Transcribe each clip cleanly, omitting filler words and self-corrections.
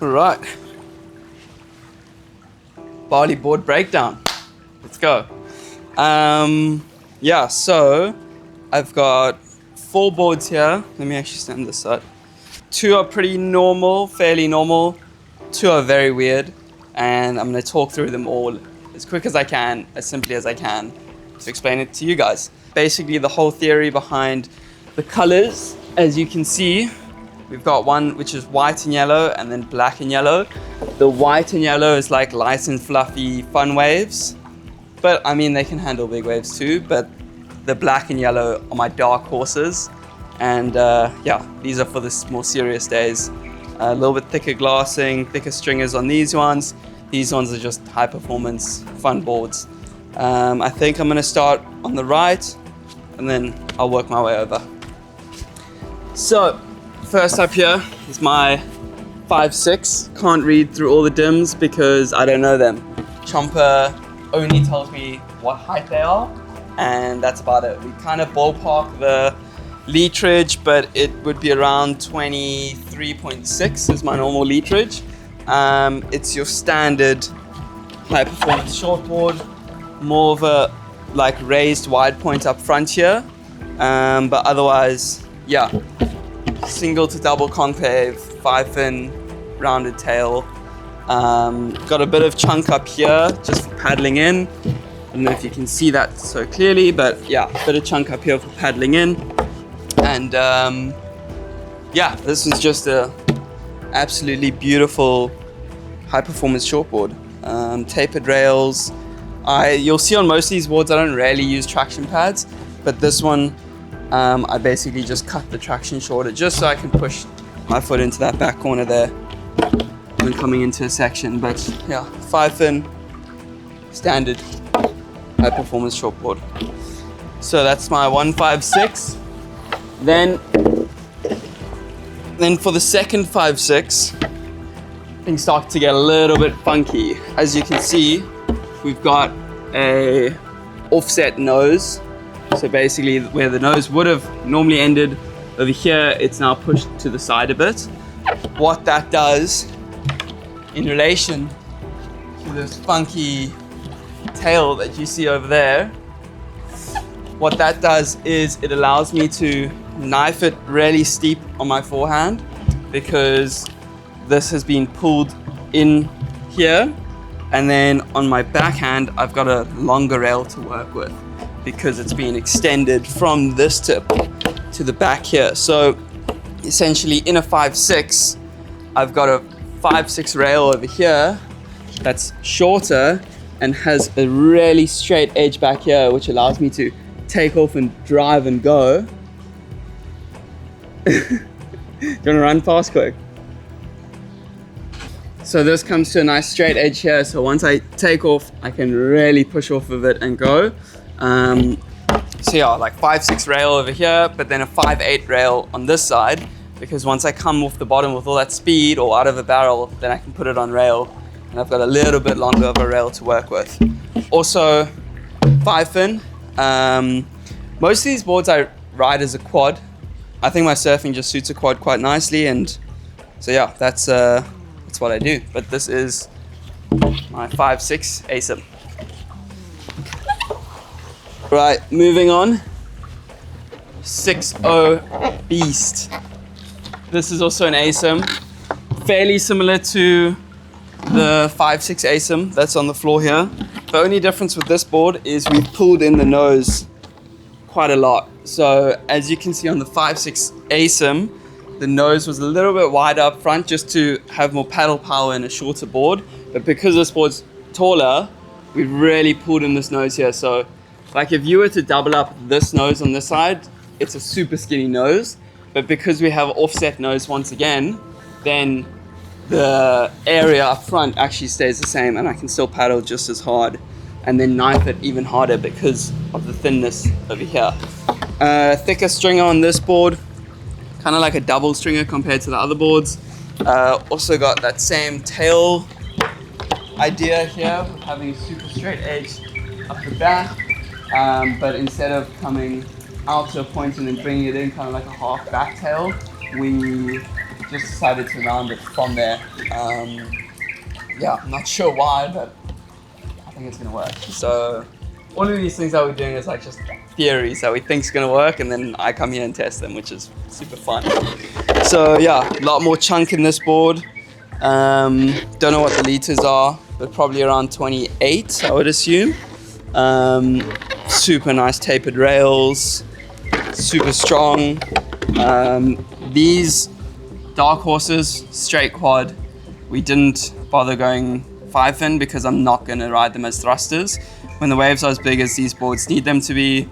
Right. Barley board breakdown. Let's go. Yeah, so I've got 4 boards here. Let me actually stand this side. 2 are pretty normal, fairly normal. 2 are very weird. And I'm going to talk through them all as quick as I can, as simply as I can, to explain it to you guys. Basically, the whole theory behind the colors, as you can see, we've got one which is white and yellow and then black and yellow. The white and yellow is like light and fluffy fun waves. But I mean, they can handle big waves too. But the black and yellow are my dark horses. And yeah, these are for the more serious days. A little bit thicker glassing, thicker stringers on these ones. These ones are just high performance fun boards. I think I'm gonna start on the right and then I'll work my way over. So, first up here is my 5.6. Can't read through all the dims because I don't know them. Chomper only tells me what height they are, and that's about it. We kind of ballpark the literage, but it would be around 23.6 is my normal literage. It's your standard high performance shortboard, more of a like raised wide point up front here, but otherwise, yeah, single to double concave, 5-fin, rounded tail. Got a bit of chunk up here just for paddling in. I don't know if you can see that so clearly, but yeah, a bit of chunk up here for paddling in. And yeah, this is just a absolutely beautiful high performance shortboard. Tapered rails. You'll see on most of these boards I don't really use traction pads, but this one I basically just cut the traction shorter just so I can push my foot into that back corner there when coming into a section. But yeah, 5-fin standard high performance shortboard. So that's my 1.56. Then for the second 5.6, things start to get a little bit funky. As you can see, we've got a offset nose. So basically where the nose would have normally ended over here, it's now pushed to the side a bit. What that does in relation to this funky tail that you see over there, what that does is it allows me to knife it really steep on my forehand because this has been pulled in here, and then on my backhand I've got a longer rail to work with because it's been extended from this tip to the back here. So essentially in a 5.6 I've got a 5.6 rail over here that's shorter and has a really straight edge back here, which allows me to take off and drive and go. Do you want to run fast quick? So this comes to a nice straight edge here, so once I take off I can really push off of it and go. So yeah, like 5.6 rail over here, but then a 5.8 rail on this side, because once I come off the bottom with all that speed or out of a barrel, then I can put it on rail and I've got a little bit longer of a rail to work with. Also 5-fin. Most of these boards I ride as a quad. I think my surfing just suits a quad quite nicely, and so yeah, that's what I do. But this is my 5.6 Asym. Right, moving on. 6.0 Beast. This is also an Asym, fairly similar to the 5.6 Asym that's on the floor here. The only difference with this board is we've pulled in the nose quite a lot. So as you can see on the 5.6 Asym, the nose was a little bit wider up front just to have more paddle power in a shorter board. But because this board's taller, we've really pulled in this nose here. So like if you were to double up this nose on this side, it's a super skinny nose. But because we have offset nose once again, then the area up front actually stays the same and I can still paddle just as hard and then knife it even harder because of the thinness over here. Thicker stringer on this board, kind of like a double stringer compared to the other boards. Also got that same tail idea here, having a super straight edge up the back, but instead of coming out to a point and then bringing it in kind of like a half back tail, we just decided to round it from there. Yeah, I'm not sure why, but I think it's gonna work. So all of these things that we're doing is like just theories that we think is gonna work, and then I come here and test them, which is super fun. So yeah, a lot more chunk in this board. Don't know what the liters are, but probably around 28, I would assume. Super nice tapered rails, super strong. These Dark Horses, straight quad. We didn't bother going 5-fin because I'm not going to ride them as thrusters. When the waves are as big as these boards need them to be,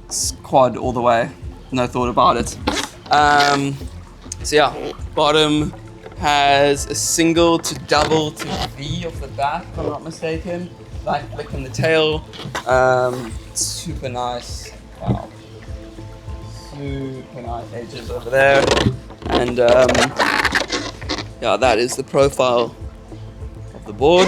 it's quad all the way. No thought about it. So yeah, bottom has a single to double to V off the back, if I'm not mistaken. Like flick in the tail. Super nice. Wow. Super nice edges over there. And yeah, that is the profile of the board.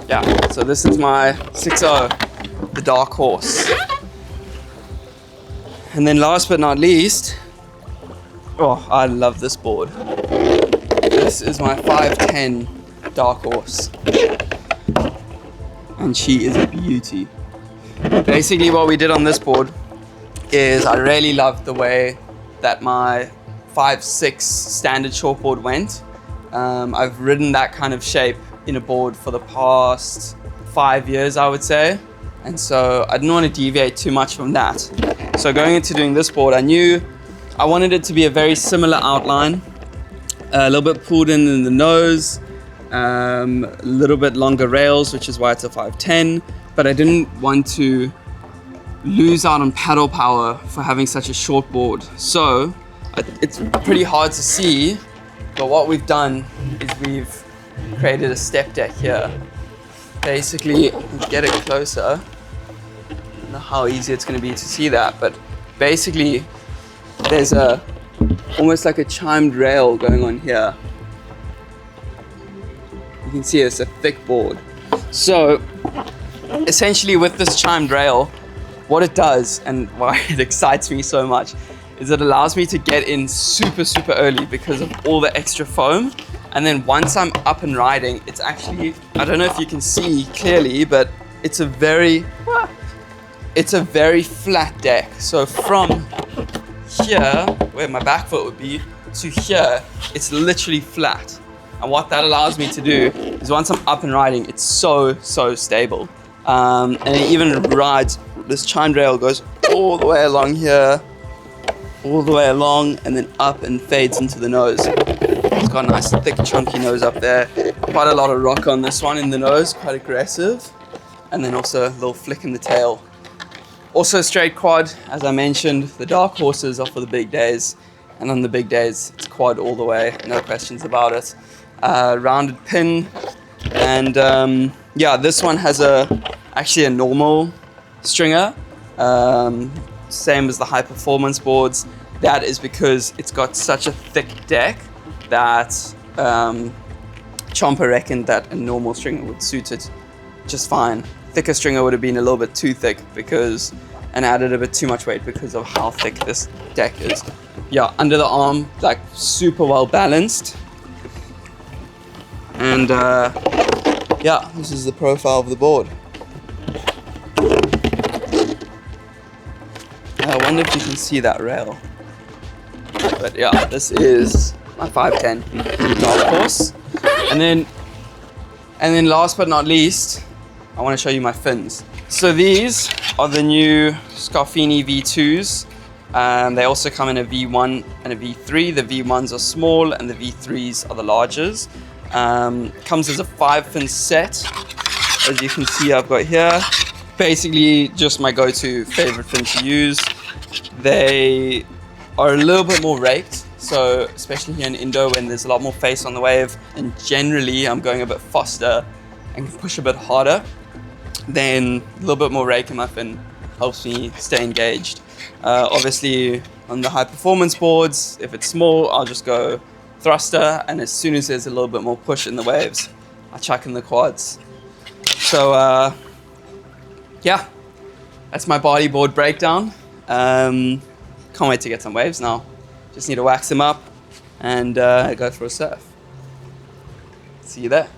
Yeah, so this is my 6.0, the Dark Horse. And then last but not least, oh, I love this board. This is my 510 Dark Horse. And she is a beauty. Basically what we did on this board is I really loved the way that my 5.6 standard shortboard went. I've ridden that kind of shape in a board for the past 5 years, I would say. And so I didn't want to deviate too much from that. So going into doing this board, I knew I wanted it to be a very similar outline, a little bit pulled in the nose, a little bit longer rails, which is why it's a 510, but I didn't want to lose out on paddle power for having such a short board. So it's pretty hard to see, but what we've done is we've created a step deck here. Basically, get it closer. I don't know how easy it's going to be to see that, but basically there's almost like a chimed rail going on here. You can see it's a thick board. So essentially with this chimed rail, what it does and why it excites me so much is it allows me to get in super early because of all the extra foam. And then once I'm up and riding, it's actually, I don't know if you can see clearly, but it's a very flat deck. So from here, where my back foot would be, to here, it's literally flat. And what that allows me to do is once I'm up and riding, it's so stable. And it even rides, this chimed rail goes all the way along here, all the way along, and then up and fades into the nose. It's got a nice thick chunky nose up there. Quite a lot of rock on this one in the nose, quite aggressive. And then also a little flick in the tail. Also straight quad, as I mentioned, the Dark Horses are for the big days. And on the big days, it's quad all the way, no questions about it. Rounded pin. And yeah, this one has actually a normal stringer. Same as the high performance boards. That is because it's got such a thick deck that Chomper reckoned that a normal stringer would suit it just fine. Thicker stringer would have been a little bit too thick and added a bit too much weight because of how thick this deck is. Yeah, under the arm, like super well balanced. And yeah, this is the profile of the board. I wonder if you can see that rail. But yeah, this is my 510 Dark Horse. And then last but not least, I want to show you my fins. So these are the new Scarfini V2s. They also come in a V1 and a V3. The V1s are small and the V3s are the largest. Comes as a 5-fin set. As you can see, I've got here. Basically just my go-to favorite fin to use. They are a little bit more raked, so especially here in Indo when there's a lot more face on the wave, and generally I'm going a bit faster and can push a bit harder, then a little bit more rake in my fin helps me stay engaged. Obviously on the high performance boards, if it's small, I'll just go thruster, and as soon as there's a little bit more push in the waves, I chuck in the quads. So yeah, that's my bodyboard breakdown. Can't wait to get some waves now. Just need to wax them up and go for a surf. See you there.